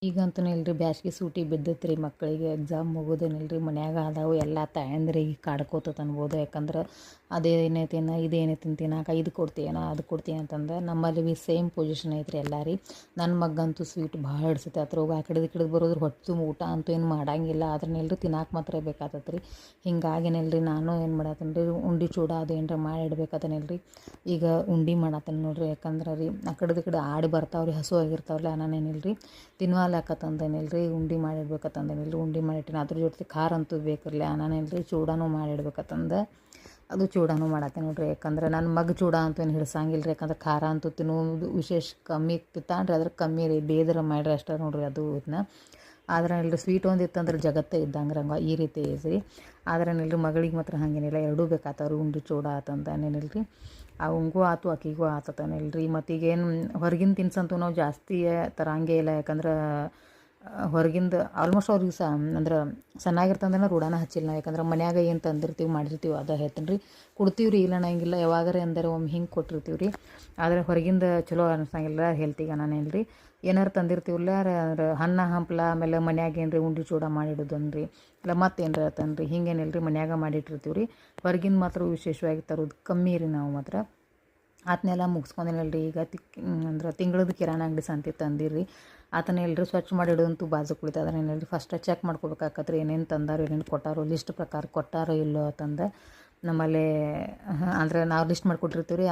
ಈಗಂತೂ ಇಲ್ರಿ ಬ್ಯಾಸ್ಗೆ ಸೂಟಿ ಬಿದ್ದೈತೆ ರೀ ಮಕ್ಕಳಿಗೆ ಎಕ್ಸಾಮ್ ಮುಗೋದೇನಿಲ್ರಿ ಮನ್ಯಾಗ ಅದಾವು ಎಲ್ಲ ತಾಯಂದ್ರಿಗೆ ಕಾಡ್ಕೋತತ್ ಅನ್ಬೋದು. ಯಾಕಂದ್ರೆ ಅದೇನೇ ತಿನ್ನ ಇದೇನೇ ತಿಂತೀನಾಕ ಇದು ಕೊಡ್ತೀಯನ ಅದು ಕೊಡ್ತೀನಿ ಅಂತಂದು ನಮ್ಮಲ್ಲಿ ಬಿ ಸೇಮ್ ಪೊಸಿಷನ್ ಐತ್ರಿ ಎಲ್ಲ ರೀ. ನನ್ನ ಮಗಂತೂ ಸ್ವೀಟ್ ಭಾಳ ಹಿಡ್ಸೈತೆ ಅದ್ರಾಗ ಆ ಕಡೆ ಈ ಕಡೆ ಬರೋದ್ರ ಹೊತ್ತು ಊಟ ಅಂತೂ ಏನು ಮಾಡಂಗಿಲ್ಲ. ಆದ್ರನ್ನೆಲ್ಲರೂ ತಿನ್ನಾಕೆ ಮಾತ್ರ ಬೇಕಾಗತ್ತೆ ರೀ. ಹಿಂಗಾಗಿನಿಲ್ರಿ ನಾನು ಏನು ಮಾಡತ್ತೀನಿ ರೀ ಉಂಡೆ ಚೂಡ ಅದು ಏನರ ಮಾಡಿ ಇಡ್ಬೇಕತ್ತನಿಲ್ರಿ. ಈಗ ಉಂಡೆ ಮಾಡತ್ತೀನಿ ನೋಡ್ರಿ. ಯಾಕಂದ್ರೆ ರೀ ಆ ಕಡೆ ಈ ಕಡೆ ಆಡಿ ಬರ್ತಾವ್ರಿ, ಹಸು ಆಗಿರ್ತಾವ್ರಿ. ನಾನೇನಿಲ್ರಿ ತಿನ್ವಾಲಕ್ಕತ್ತಂದೇನಿಲ್ರಿ ಉಂಡೆ ಮಾಡಿಡ್ಬೇಕತ್ತಂದೇನಿಲ್ರಿ. ಉಂಡೆ ಮಾಡಿಟ್ಟಿನಿ ಅದ್ರ ಜೊತೆ ಖಾರ ಅಂತೂ ಬೇಕಿರಲಿ. ನಾನೇನಿಲ್ರಿ ಚೂಡನೂ ಮಾಡಿಡ್ಬೇಕತ್ತಂದು ಅದು ಚೂಡನೂ ಮಾಡತ್ತೀನಿ ನೋಡ್ರಿ. ಯಾಕಂದ್ರೆ ನನ್ನ ಮಗ ಚೂಡ ಅಂತೂ ಏನು ಹಿಡ್ಸಂಗಿಲ್ಲ ರೀ. ಯಾಕಂದ್ರೆ ಖಾರ ಅಂತೂ ತಿನ್ನೋದು ವಿಶೇಷ ಕಮ್ಮಿ ತಿಂತಾನ್ರಿ. ಅದ್ರ ಕಮ್ಮಿ ರೀ ಬೇದ್ರ ಮಾಡ್ರಿ ಅಷ್ಟೇ ನೋಡ್ರಿ ಅದು ಇದನ್ನ. ಆದ್ರೇನಿಲ್ರಿ ಸ್ವೀಟ್ ಒಂದು ಇತ್ತಂದ್ರೆ ಜಗತ್ತೇ ಇದ್ದಂಗೆ ರಂಗ ಈ ರೀತಿ ಐತ್ರಿ. ಆದ್ರೇನಿಲ್ರಿ ಮಗಳಿಗೆ ಮಾತ್ರ ಹಾಗೇನಿಲ್ಲ, ಎರಡೂ ಬೇಕಾಗ್ತಾವ್ರಿ ಉಂಡೆ ಚೂಡ ಆತಂತನೇನಿಲ್ರಿ. ಅವಂಗೂ ಆತು ಆಕಿಗೂ ಆತತನಿಲ್ರಿ. ಮತ್ತೀಗೇನು ಹೊರಗಿನ ತಿನ್ಸಂತೂ ನಾವು ಜಾಸ್ತಿ ತರಂಗೇ ಇಲ್ಲ. ಯಾಕಂದ್ರೆ ಹೊರಗಿಂದ ಆಲ್ಮೋಸ್ಟ್ ಅವ್ರಿಗೆ ಅಂದ್ರೆ ಚೆನ್ನಾಗಿರ್ತಂದ್ರೆ ರೂಢಾನ ಹಚ್ಚಿಲ್ಲ. ಯಾಕಂದ್ರೆ ಮನ್ಯಾಗ ಏನು ತಂದಿರ್ತೀವಿ ಮಾಡಿರ್ತೀವಿ ಅದ ಹೇಳ್ತೀನಿ ರೀ. ಕೊಡ್ತೀವಿ ರೀ, ಇಲ್ಲ ಅನ್ನಂಗಿಲ್ಲ. ಯಾವಾಗಾರ ಅಂದರೆ ಒಮ್ಮೆ ಹಿಂಗೆ ಕೊಟ್ಟಿರ್ತೀವಿ ರೀ. ಆದರೆ ಹೊರಗಿಂದ ಚಲೋ ಅನಿಸಂಗಿಲ್ಲ ಹೆಲ್ತಿಗೆ. ನಾನೇನು ರೀ ಏನಾರು ತಂದಿರ್ತೀವಲ್ಲ ಅಂದ್ರೆ ಅನ್ನ ಹಂಪ್ಲ ಆಮೇಲೆ ಮನ್ಯಾಗ ಏನು ರೀ ಉಂಡೆ ಚೂಡ ಮಾಡಿಡೋದನ್ರಿ, ಇಲ್ಲ ಮತ್ತೇನು ಹೇಳ್ತಾನೆ ಹಿಂಗೇನಿಲ್ಲ ರೀ ಮನ್ಯಾಗ ಮಾಡಿಟ್ಟಿರ್ತೀವಿ ರೀ. ಹೊರಗಿಂದ ಮಾತ್ರ ವಿಶೇಷವಾಗಿ ತರೋದು ಕಮ್ಮಿ ರೀ ನಾವು ಮಾತ್ರ. ಅದನ್ನೆಲ್ಲ ಮುಗಿಸ್ಕೊಂಡೇನಲ್ರಿ. ಈಗ ಅಂದ್ರೆ ತಿಂಗಳದ ಕಿರಾಣಿ ಅಂಗಡಿ ಸಂತೆ ತಂದಿರಿ. ಆತನ ಎಲ್ರಿ ಸ್ವಚ್ಛ ಮಾಡಿ ಇಡೋದಂತೂ ಬಾಜು ಕುಳಿತು ಅದನ್ನ ಏನಲ್ರಿ ಫಸ್ಟ್ ಚೆಕ್ ಮಾಡ್ಕೊಬೇಕಾಕತ್ರಿ. ಏನೇನು ತಂದಾರೋ ಏನೇನು ಕೊಟ್ಟಾರೋ ಲಿಸ್ಟ್ ಪ್ರಕಾರ ಕೊಟ್ಟಾರೋ ಇಲ್ಲೋ ಅಂತಂದು ನಮ್ಮಲ್ಲಿ ಅಂದರೆ ನಾವು ಲಿಸ್ಟ್ ಮಾಡಿಕೊಟ್ಟಿರ್ತೀವಿ ರೀ.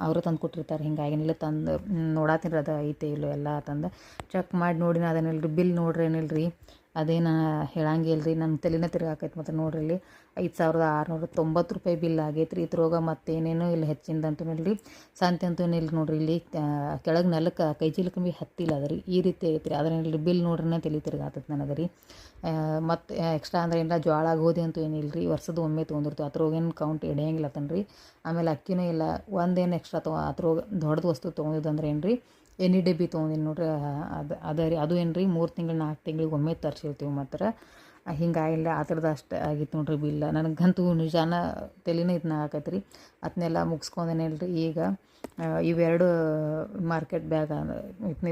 ಅವರು ತಂದು ಕೊಟ್ಟಿರ್ತಾರೆ. ಹಿಂಗಾಗಿನಿಲ್ಲ ತಂದು ನೋಡತ್ತೀನಿ ಅದು ಐತೆ ಇಲ್ಲೋ ಎಲ್ಲ ತಂದು ಚೆಕ್ ಮಾಡಿ ನೋಡಿನ ಅದನ್ನೆಲ್ರಿ ಬಿಲ್ ನೋಡ್ರಿ ಏನಿಲ್ರಿ ಅದೇನು ಹೇಳಂಗಿಲ್ಲ ರೀ. ನನ್ನ ತಲೆನೇ ತಿರ್ಗಾಕೈತೆ ಮತ್ತು ನೋಡ್ರಿ ಇಲ್ಲಿ 5,690 ರೂಪಾಯಿ ಬಿಲ್ ಆಗೈತೆ ರೀ. ಇದ್ರೊಳಗೆ ಮತ್ತೇನೇನೂ ಇಲ್ಲ ಹೆಚ್ಚಿಂದಂತೂ ಇಲ್ರಿ. ಸಂತೆ ಅಂತೂ ಇಲ್ಲ ನೋಡ್ರಿ. ಇಲ್ಲಿ ಕೆಳಗೆ ನೆಲಕ್ಕೆ ಕೈ ಚೀಲಕ್ಕೆ ಭೀ ಹತ್ತಿಲ್ಲ ಅದ ರೀ. ಈ ರೀತಿ ಐತೆ ರೀ. ಅದ್ರಲ್ಲಿ ಬಿಲ್ ನೋಡ್ರೇ ತಲೆ ತಿರ್ಗಾತೈತೆ ನನಗೆ ರೀ. ಮತ್ತು ಎಕ್ಸ್ಟ್ರಾ ಅಂದ್ರೆ ಏನಾರ ಜೋಳ ಗೋಧಿ ಅಂತೂ ಏನಿಲ್ಲ ರೀ. ವರ್ಷದ ಒಮ್ಮೆ ತೊಗೊಂಡಿರ್ತೀವಿ, ಅದ್ರೊಳಗೇನು ಕೌಂಟ್ ಹಿಡಿಯಂಗಿಲ್ಲ ತನ್ರಿ. ಆಮೇಲೆ ಅಕ್ಕಿನೂ ಇಲ್ಲ. ಒಂದೇನು ಎಕ್ಸ್ಟ್ರಾ ಅದ್ರೊಳಗೆ ದೊಡ್ಡದು ವಸ್ತು ತೊಗೊಂಡಿದ್ದಂದ್ರೆ ಏನು ರೀ ಎಣ್ಣೆ ಡಬ್ಬಿ ತೊಗೊಂಡಿನಿ ನೋಡ್ರಿ. ಅದ ರೀ ಅದು ಏನು ರೀ 3 ತಿಂಗಳು 4 ತಿಂಗಳಿಗೆ ಒಮ್ಮೆ ತರಿಸಿರ್ತೀವಿ ಮಾತ್ರ. ಹಿಂಗಾಗಿಲ್ಲ ಆ ಥರದ್ದು ಅಷ್ಟು ಆಗಿತ್ತು ನೋಡ್ರಿ ಬಿಲ್ಲ. ನನಗಂತೂ ನಿಜಾನ ತಲೆನೇ ಇದನ್ನ ಆಕೈತೆ ರೀ. ಅದನ್ನೆಲ್ಲ ಮುಗಿಸ್ಕೊಂಡೇನಿಲ್ರಿ. ಈಗ ಇವೆರಡು ಮಾರ್ಕೆಟ್ ಬ್ಯಾಗ್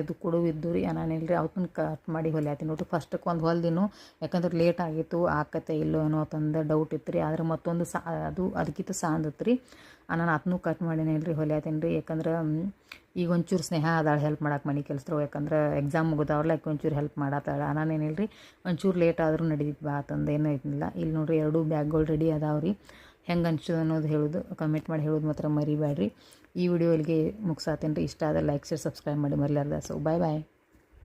ಇದು ಕೊಡು ಇದ್ದು ರೀ. ನಾನಿಲ್ರಿ ಅವತ್ತನ್ನ ಕಟ್ ಮಾಡಿ ಹೊಲಿಯಾತೀನಿ ನೋಡ್ರಿ. ಫಸ್ಟಕ್ಕೆ ಒಂದು ಹೊಲ್ದಿನು ಯಾಕಂದ್ರೆ ಲೇಟ್ ಆಗಿತ್ತು ಆಕತ್ತೆ ಇಲ್ಲೋ ಅನ್ನೋ ತಂದು ಡೌಟ್ ಇತ್ತು ರೀ. ಆದ್ರೆ ಮತ್ತೊಂದು ಅದು ಅದಕ್ಕಿಂತ ಸಾಂದತ್ತು ರೀ. ನಾನು ಅದನ್ನೂ ಕಟ್ ಮಾಡೀನಿ ಹೊಲಿಯಾತೀನಿ ರೀ. ಯಾಕಂದ್ರೆ ಈಗ ಒಂಚೂರು ಸ್ನೇಹ ಅದಾಳೆ ಹೆಲ್ಪ್ ಮಾಡಕ್ಕೆ ಮನೆ ಕೆಲಸದವು. ಯಾಕಂದ್ರೆ ಎಕ್ಸಾಮ್ ಮುಗಿದವ್ರಲ್ಲ ಯಾಕೆ ಒಂಚೂರು ಹೆಲ್ಪ್ ಮಾಡತ್ತಾಳೆ. ನಾನೇನಿಲ್ಲ ರೀ ಒಂಚೂರು ಲೇಟ್ ಆದರೂ ನಡೀತಿತ್ತು ಬಾ ಅಂತಂದು ಏನೂ ಐತಿಲ್ಲ. ಇಲ್ಲಿ ನೋಡಿರಿ ಎರಡೂ ಬ್ಯಾಗ್ಗಳು ರೆಡಿ ಅದಾವೆ ರೀ. ಹೆಂಗೆ ಅನ್ಸೋದು ಅನ್ನೋದು ಹೇಳೋದು ಕಮೆಂಟ್ ಮಾಡಿ ಹೇಳೋದು ಮಾತ್ರ ಮರಿಬೇಡ್ರಿ. ಈ ವಿಡಿಯೋ ಇಲ್ಲಿಗೆ ಮುಗಿಸಾತೀನಿ ರೀ. ಇಷ್ಟ ಆದರೆ ಲೈಕ್ ಶೇರ್ ಸಬ್ಸ್ಕ್ರೈಬ್ ಮಾಡಿ ಮರಿಲಾರ್ದ. ಸೊ ಬಾಯ್ ಬಾಯ್.